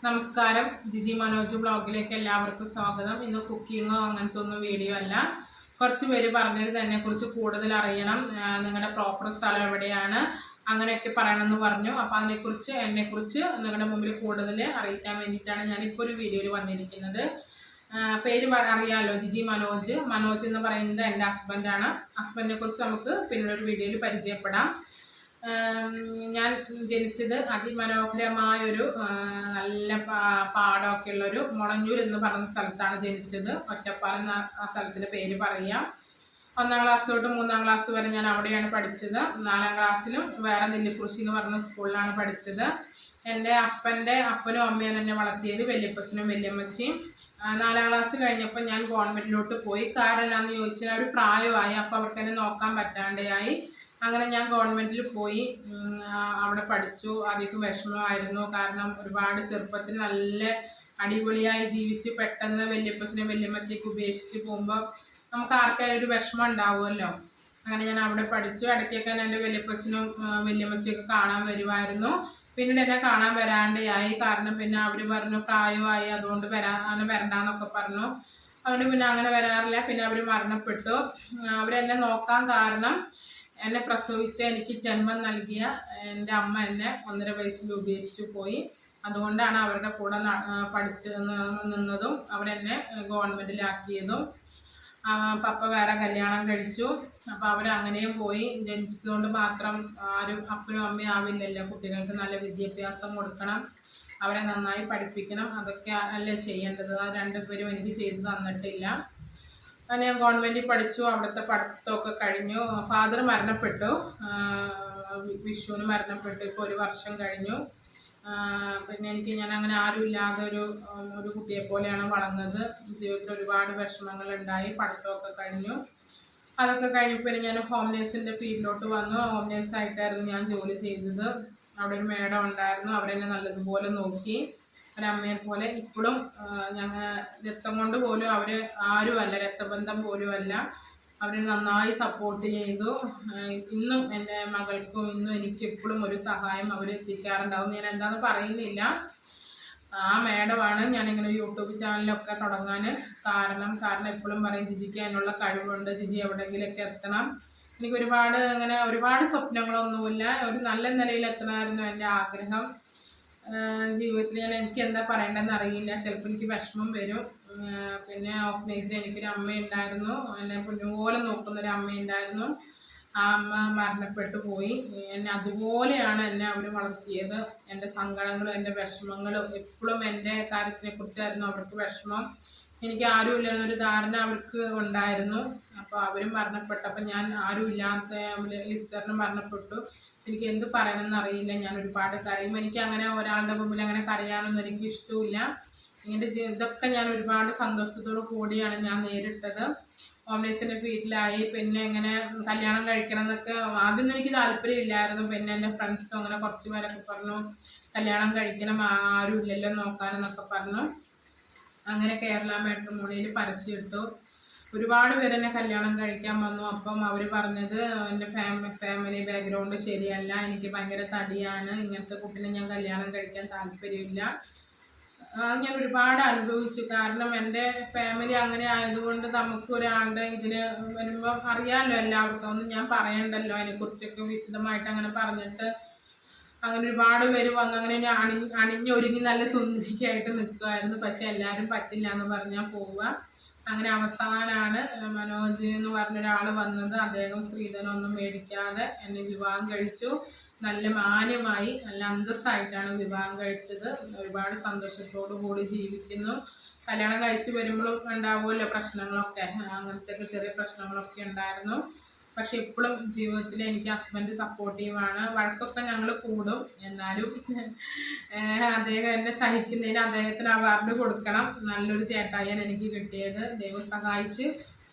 നമസ്കാരം. ജിജി മനോജ് ബ്ലോഗിലേക്ക് എല്ലാവർക്കും സ്വാഗതം. ഇന്ന് കുക്കിങ്ങോ അങ്ങനത്തെ ഒന്നും വീഡിയോ അല്ല. കുറച്ച് പേര് പറഞ്ഞത് എന്നെക്കുറിച്ച് കൂടുതൽ അറിയണം, നിങ്ങളുടെ പ്രോപ്പർ സ്ഥലം എവിടെയാണ്, അങ്ങനെയൊക്കെ പറയണമെന്ന് പറഞ്ഞു. അപ്പോൾ അതിനെക്കുറിച്ച് എന്നെക്കുറിച്ച് നിങ്ങളുടെ മുമ്പിൽ കൂടുതൽ അറിയിക്കാൻ വേണ്ടിയിട്ടാണ് ഞാനിപ്പോൾ ഒരു വീഡിയോയിൽ വന്നിരിക്കുന്നത്. പേര് അറിയാമല്ലോ, ജിജി മനോജ്. മനോജ് എന്ന് പറയുന്നത് എൻ്റെ ഹസ്ബൻഡാണ്. ഹസ്ബൻഡിനെ കുറിച്ച് നമുക്ക് പിന്നൊരു വീഡിയോയിൽ പരിചയപ്പെടാം. ഞാൻ ജനിച്ചത് അതിമനോഹരമായൊരു നല്ല പാടമൊക്കെ ഉള്ളൊരു മുളഞ്ഞൂർ എന്ന് പറയുന്ന സ്ഥലത്താണ് ജനിച്ചത്. ഒറ്റപ്പാലം എന്ന ആ സ്ഥലത്തിൻ്റെ പേര് പറയാം. 1ാം ക്ലാസ് തൊട്ട് 3ാം ക്ലാസ് വരെ ഞാൻ അവിടെയാണ് പഠിച്ചത്. 4ാം ക്ലാസ്സിലും വേറെ നെല്ലിക്കുറിശി എന്ന് പറഞ്ഞ സ്കൂളിലാണ് പഠിച്ചത്. എൻ്റെ അപ്പനും അമ്മയും എന്നെ വളർത്തിയത് വല്യപ്പച്ചനും വല്യമ്മച്ചിയും. 4ാം ക്ലാസ് കഴിഞ്ഞപ്പോൾ ഞാൻ ഗവൺമെൻറ്റിലോട്ട് പോയി. കാരണം എന്താണെന്ന് ചോദിച്ചാൽ ഒരു പ്രായമായി, അപ്പോൾ അവർക്ക് എന്നെ നോക്കാൻ പറ്റാണ്ടായി. അങ്ങനെ ഞാൻ ഗവൺമെൻറ്റിൽ പോയി അവിടെ പഠിച്ചു. അധികം വിഷമമായിരുന്നു. കാരണം ഒരുപാട് ചെറുപ്പത്തിൽ നല്ല അടിപൊളിയായി ജീവിച്ച് പെട്ടെന്ന് വല്യപ്പച്ചനും വല്യമ്മച്ചേക്ക് ഉപേക്ഷിച്ച് പോകുമ്പോൾ നമുക്ക് ആർക്കായാലും ഒരു വിഷമം ഉണ്ടാവുമല്ലോ. അങ്ങനെ ഞാൻ അവിടെ പഠിച്ചു. ഇടയ്ക്കൊക്കെ എൻ്റെ വല്യപ്പച്ചനും വല്യമ്മച്ചയൊക്കെ കാണാൻ വരുമായിരുന്നു. പിന്നീട് എന്നെ കാണാൻ വരാണ്ടായി. കാരണം പിന്നെ അവർ പറഞ്ഞു പ്രായമായി, അതുകൊണ്ട് വരണ്ടെന്നൊക്കെ പറഞ്ഞു. അതുകൊണ്ട് പിന്നെ അങ്ങനെ വരാറില്ല. പിന്നെ അവർ മരണപ്പെട്ടു. അവരെന്നെ നോക്കാൻ കാരണം എന്നെ പ്രസവിച്ച് എനിക്ക് ജന്മം നൽകിയ എൻ്റെ അമ്മ എന്നെ 1.5 വയസ്സിൽ ഉപേക്ഷിച്ചു പോയി. അതുകൊണ്ടാണ് അവരുടെ കൂടെ പഠിച്ച് നിന്നതും അവരെന്നെ ഗവൺമെൻറ്റിലാക്കിയതും. പപ്പ വേറെ കല്യാണം കഴിച്ചു. അപ്പോൾ അവരങ്ങനെയും പോയി. ജനിച്ചതുകൊണ്ട് മാത്രം ആരും അപ്പനും അമ്മയും ആവില്ലല്ലോ. കുട്ടികൾക്ക് നല്ല വിദ്യാഭ്യാസം കൊടുക്കണം, അവരെ നന്നായി പഠിപ്പിക്കണം. അതൊക്കെ അല്ലേ ചെയ്യേണ്ടത്. ആ 2 പേരും എനിക്ക് ചെയ്തു തന്നിട്ടില്ല. ഞാൻ ഗവൺമെൻറ്റിൽ പഠിച്ചു. അവിടുത്തെ പഠിത്തമൊക്കെ കഴിഞ്ഞു. ഫാദർ മരണപ്പെട്ടു, വിഷുവിന് മരണപ്പെട്ടു. ഇപ്പോൾ 1 വർഷം കഴിഞ്ഞു. പിന്നെ ഞാൻ അങ്ങനെ ആരും ഇല്ലാതെ ഒരു കുട്ടിയെ പോലെയാണ് വളർന്നത്. ജീവിതത്തിൽ ഒരുപാട് വിഷമങ്ങളുണ്ടായി. പഠിത്തമൊക്കെ കഴിഞ്ഞു. അതൊക്കെ കഴിഞ്ഞപ്പോൾ ഞാൻ ഹോം നേഴ്സിൻ്റെ ഫീൽഡിലോട്ട് വന്നു. ഹോം നേഴ്സായിട്ടായിരുന്നു ഞാൻ ജോലി ചെയ്തത്. അവിടെ ഒരു മേഡം ഉണ്ടായിരുന്നു. അവരെന്നെ നല്ലതുപോലെ നോക്കി, ഒരമ്മയെ പോലെ. ഇപ്പോഴും ഞങ്ങൾ രക്തം കൊണ്ട് പോലും അവർ ആരുമല്ല, രക്തബന്ധം പോലുമല്ല. അവർ നന്നായി സപ്പോർട്ട് ചെയ്തു. ഇന്നും എൻ്റെ മകൾക്കും ഇന്നും എനിക്ക് എപ്പോഴും ഒരു സഹായം അവർ എത്തിക്കാറുണ്ടാവും. ഞാൻ എന്താണെന്ന് പറയുന്നില്ല. ആ മേഡമാണ് ഞാനിങ്ങനെ യൂട്യൂബ് ചാനലൊക്കെ തുടങ്ങാൻ കാരണം എപ്പോഴും പറയും ജിജിക്ക് അതിനുള്ള കഴിവുണ്ട്, ജിജി എവിടെയെങ്കിലുമൊക്കെ എത്തണം. എനിക്ക് ഒരുപാട് സ്വപ്നങ്ങളൊന്നുമില്ല. ഒരു നല്ല നിലയിൽ എത്തണമായിരുന്നു എൻ്റെ ആഗ്രഹം. ജീവിതത്തിൽ എനിക്ക് എന്താ പറയേണ്ടതെന്ന് അറിയില്ല. ചിലപ്പോൾ എനിക്ക് വിഷമം വരും. പിന്നെ ഓർഫനേജിൽ എനിക്കൊരു അമ്മയുണ്ടായിരുന്നു. എന്നെ കുഞ്ഞുപോലെ നോക്കുന്നൊരു അമ്മയുണ്ടായിരുന്നു. ആ അമ്മ മരണപ്പെട്ടു പോയി. എന്നെ അതുപോലെയാണ് എന്നെ അവർ വളർത്തിയത്. എൻ്റെ സങ്കടങ്ങളും എൻ്റെ വിഷമങ്ങളും എപ്പോഴും എൻ്റെ കാര്യത്തിനെക്കുറിച്ചായിരുന്നു അവർക്ക് വിഷമം. എനിക്ക് ആരുമില്ലെന്നൊരു ധാരണ അവർക്ക് ഉണ്ടായിരുന്നു. അപ്പോൾ അവരും മരണപ്പെട്ടപ്പോൾ ഞാൻ ആരുമില്ലാത്ത ലിസ്റ്ററിന് മരണപ്പെട്ടു. എനിക്ക് എന്ത് പറയണമെന്ന് അറിയില്ല. ഞാൻ ഒരുപാട് കരയും. എനിക്ക് അങ്ങനെ ഒരാളുടെ മുമ്പിൽ അങ്ങനെ കരയാനൊന്നും എനിക്ക് ഇഷ്ടമില്ല. ഇതൊക്കെ ഞാൻ ഒരുപാട് സന്തോഷത്തോടു കൂടിയാണ് ഞാൻ നേരിട്ടത്. ഹോം നേഴ്സിൻ്റെ ഫീൽഡിലായി. പിന്നെ ഇങ്ങനെ കല്യാണം കഴിക്കണം എന്നൊക്കെ ആദ്യമൊന്നും എനിക്ക് താല്പര്യമില്ലായിരുന്നു. പിന്നെ എൻ്റെ ഫ്രണ്ട്സും അങ്ങനെ കുറച്ച് പേരൊക്കെ പറഞ്ഞു കല്യാണം കഴിക്കണം, ആരും ഇല്ലല്ലോ നോക്കാനെന്നൊക്കെ പറഞ്ഞു. അങ്ങനെ കേരള മാട്രിമോണിയിൽ പരസ്യം ഇട്ടു. ഒരുപാട് പേരെന്നെ കല്യാണം കഴിക്കാൻ വന്നു. അപ്പം അവർ പറഞ്ഞത് എൻ്റെ ഫാമിലി ബാക്ക്ഗ്രൗണ്ട് ശരിയല്ല, എനിക്ക് ഭയങ്കര തടിയാണ്, ഇങ്ങനത്തെ കുട്ടീനെ ഞാൻ കല്യാണം കഴിക്കാൻ താല്പര്യമില്ല. ഞാൻ ഒരുപാട് അനുഭവിച്ചു. കാരണം എൻ്റെ ഫാമിലി അങ്ങനെ ആയതുകൊണ്ട് നമുക്ക് ഒരാളുടെ ഇതിന് വരുമ്പോൾ അറിയാമല്ലോ എല്ലാവർക്കും. ഒന്നും ഞാൻ പറയണ്ടല്ലോ അതിനെക്കുറിച്ചൊക്കെ വിശദമായിട്ട്. അങ്ങനെ പറഞ്ഞിട്ട് അങ്ങനെ ഒരുപാട് പേര് വന്ന് അങ്ങനെ ഞാൻ അണിഞ്ഞൊരുങ്ങി നല്ല സുന്ദരിക്കായിട്ട് നിൽക്കുമായിരുന്നു. പക്ഷെ എല്ലാവരും പറ്റില്ല എന്ന് പറഞ്ഞാൽ പോവുക. അങ്ങനെ അവസാനമാണ് മനോജ് എന്ന് പറഞ്ഞൊരാൾ വന്നത്. അദ്ദേഹം സ്ത്രീധനമൊന്നും മേടിക്കാതെ എന്നെ വിവാഹം കഴിച്ചു. നല്ല മാന്യമായി നല്ല അന്തസ്സായിട്ടാണ് വിവാഹം കഴിച്ചത്. ഒരുപാട് സന്തോഷത്തോടു കൂടി ജീവിക്കുന്നു. കല്യാണം കഴിച്ച് വരുമ്പോഴും ഉണ്ടാവുമല്ലോ പ്രശ്നങ്ങളൊക്കെ, അങ്ങനത്തെ ചെറിയ പ്രശ്നങ്ങളൊക്കെ ഉണ്ടായിരുന്നു. പക്ഷെ ഇപ്പോഴും ജീവിതത്തിൽ എനിക്ക് ഹസ്ബൻഡ് സപ്പോർട്ടീവാണ്. വഴക്കൊക്കെ ഞങ്ങൾ കൂടും. എന്നാലും അദ്ദേഹം എന്നെ സഹിക്കുന്നതിന് അദ്ദേഹത്തിന് അവാർഡ് കൊടുക്കണം. നല്ലൊരു ചേട്ടായിയാണ് എനിക്ക് കിട്ടിയത്. ദൈവം സഹായിച്ച്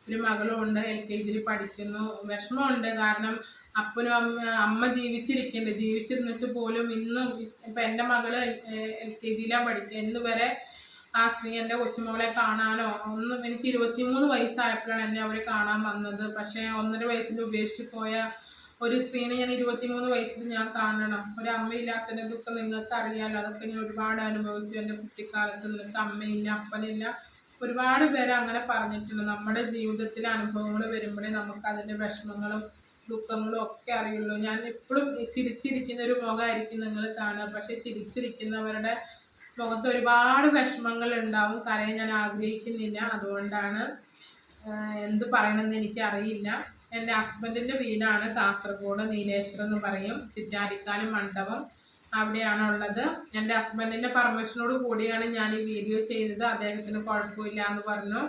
ഒരു മകളും ഉണ്ട്, LKGയിൽ പഠിക്കുന്നു. വിഷമമുണ്ട്. കാരണം അപ്പനും അമ്മ ജീവിച്ചിരുന്നിട്ട് പോലും ഇന്നും ഇപ്പം എൻ്റെ മകള് LKGയിലാണ് പഠിക്കുക. ഇന്ന് വരെ ആ സ്ത്രീ എൻ്റെ കൊച്ചുമകളെ കാണാനോ ഒന്നും. എനിക്ക് 23 വയസ്സായപ്പോഴാണ് എന്നെ അവർ കാണാൻ വന്നത്. പക്ഷേ 1.5 വയസ്സിൽ ഉപേക്ഷിച്ച് പോയ ഒരു സ്ത്രീനെ ഞാൻ 23 വയസ്സിൽ ഞാൻ കാണണം. ഒരു അമ്മയില്ലാത്തതിൻ്റെ ദുഃഖം നിങ്ങൾക്ക് അറിയാമല്ലോ. അതൊക്കെ ഞാൻ ഒരുപാട് അനുഭവിച്ചു. എൻ്റെ കുട്ടിക്കാലത്ത് നിനക്ക് അമ്മയില്ല, അപ്പനില്ല, ഒരുപാട് പേര് അങ്ങനെ പറഞ്ഞിട്ടുണ്ട്. നമ്മുടെ ജീവിതത്തിലെ അനുഭവങ്ങൾ വരുമ്പോഴേ നമുക്ക് അതിൻ്റെ വിഷമങ്ങളും ദുഃഖങ്ങളും ഒക്കെ അറിയുള്ളൂ. ഞാൻ എപ്പോഴും ചിരിച്ചിരിക്കുന്ന ഒരു മുഖമായിരിക്കും നിങ്ങൾ കാണുക. പക്ഷെ ചിരിച്ചിരിക്കുന്നവരുടെ മുഖത്ത് ഒരുപാട് വിഷമങ്ങൾ ഉണ്ടാവും. കരയാൻ ഞാൻ ആഗ്രഹിക്കുന്നില്ല. അതുകൊണ്ടാണ് എന്ത് പറയണമെന്ന് എനിക്കറിയില്ല. എൻ്റെ ഹസ്ബൻഡിൻ്റെ വീടാണ് കാസർഗോഡ്, നീലേശ്വരം എന്ന് പറയും, ചിറ്റാരിക്കാലും മണ്ഡപം അവിടെയാണുള്ളത്. എൻ്റെ ഹസ്ബൻഡിൻ്റെ പെർമിഷനോട് കൂടിയാണ് ഞാൻ ഈ വീഡിയോ ചെയ്തത്. അദ്ദേഹത്തിന് കുഴപ്പമില്ല എന്ന് പറഞ്ഞു.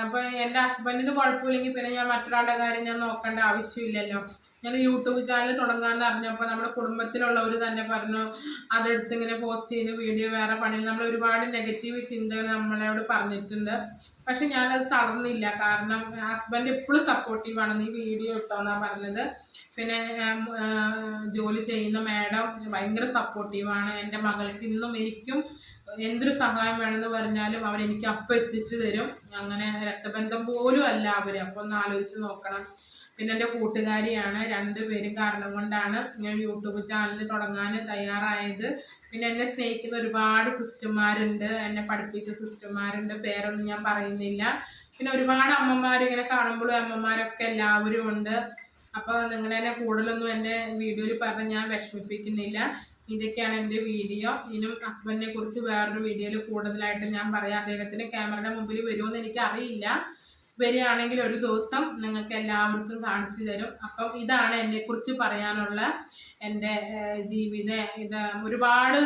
അപ്പോൾ എൻ്റെ ഹസ്ബൻഡിന് കുഴപ്പമില്ലെങ്കിൽ പിന്നെ ഞാൻ മറ്റൊരാളുടെ കാര്യം ഞാൻ നോക്കേണ്ട ആവശ്യമില്ലല്ലോ. ഞാൻ യൂട്യൂബ് ചാനൽ തുടങ്ങാമെന്ന് അറിഞ്ഞപ്പോൾ നമ്മുടെ കുടുംബത്തിലുള്ളവർ തന്നെ പറഞ്ഞു അതെടുത്ത് ഇങ്ങനെ പോസ്റ്റ് ചെയ്ത് വീഡിയോ വേറെ പണിയിൽ നമ്മൾ ഒരുപാട് നെഗറ്റീവ് ചിന്തകൾ നമ്മളോട് പറഞ്ഞിട്ടുണ്ട്. പക്ഷെ ഞാനത് തളർന്നില്ല. കാരണം ഹസ്ബൻഡ് എപ്പോഴും സപ്പോർട്ടീവാണ്. നീ വീഡിയോ ഇട്ടോന്നാണ് പറഞ്ഞത്. പിന്നെ ജോലി ചെയ്യുന്ന മാഡം ഭയങ്കര സപ്പോർട്ടീവാണ്. എൻ്റെ മകൾക്ക് ഇന്നും എനിക്കും എന്തൊരു സഹായം വേണമെന്ന് പറഞ്ഞാലും അവരെനിക്ക് അപ്പം എത്തിച്ചു തരും. അങ്ങനെ രക്തബന്ധം പോലും അല്ല അവർ. അപ്പോൾ ഒന്ന് ആലോചിച്ച് നോക്കണം. പിന്നെ എൻ്റെ കൂട്ടുകാരിയാണ്. 2 പേരും കാരണം കൊണ്ടാണ് ഞാൻ യൂട്യൂബ് ചാനൽ തുടങ്ങാൻ തയ്യാറായത്. പിന്നെ എന്നെ സ്നേഹിക്കുന്ന ഒരുപാട് സിസ്റ്റർമാരുണ്ട്, എന്നെ പഠിപ്പിച്ച സിസ്റ്റർമാരുണ്ട്, പേരൊന്നും ഞാൻ പറയുന്നില്ല. പിന്നെ ഒരുപാട് അമ്മമാരിങ്ങനെ കാണുമ്പോഴും അമ്മമാരൊക്കെ എല്ലാവരും ഉണ്ട്. അപ്പോൾ നിങ്ങളെന്നെ കൂടുതലൊന്നും എൻ്റെ വീഡിയോയിൽ പറഞ്ഞ് ഞാൻ വിഷമിപ്പിക്കുന്നില്ല. ഇതൊക്കെയാണ് എൻ്റെ വീഡിയോ. ഇനിയും ഹസ്ബൻഡിനെ കുറിച്ച് വേറൊരു വീഡിയോയിൽ കൂടുതലായിട്ട് ഞാൻ പറയാം. അദ്ദേഹത്തിന് ക്യാമറയുടെ മുമ്പിൽ വരുമെന്ന് എനിക്കറിയില്ല. വരികയാണെങ്കിൽ ഒരു ദിവസം നിങ്ങൾക്ക് എല്ലാവർക്കും കാണിച്ചു തരും. അപ്പം ഇതാണ് എന്നെക്കുറിച്ച് പറയാനുള്ള എൻ്റെ ജീവിതം. ഇത്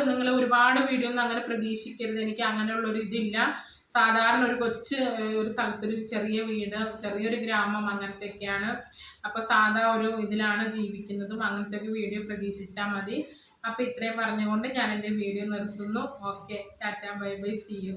നിങ്ങൾ ഒരുപാട് വീഡിയോ ഒന്നും അങ്ങനെ പ്രതീക്ഷിക്കരുത്. എനിക്ക് അങ്ങനെയുള്ളൊരു ഇതില്ല. സാധാരണ ഒരു ഒരു സ്ഥലത്തൊരു ചെറിയ വീട്, ചെറിയൊരു ഗ്രാമം, അങ്ങനത്തെയൊക്കെയാണ്. അപ്പോൾ സാധാ ഒരു ഇതിലാണ് ജീവിക്കുന്നതും. അങ്ങനത്തെ ഒരു വീഡിയോ പ്രതീക്ഷിച്ചാൽ മതി. അപ്പോൾ ഇത്രയും പറഞ്ഞുകൊണ്ട് ഞാൻ എൻ്റെ വീഡിയോ നിർത്തുന്നു. Okay, tata, bye bye, see U.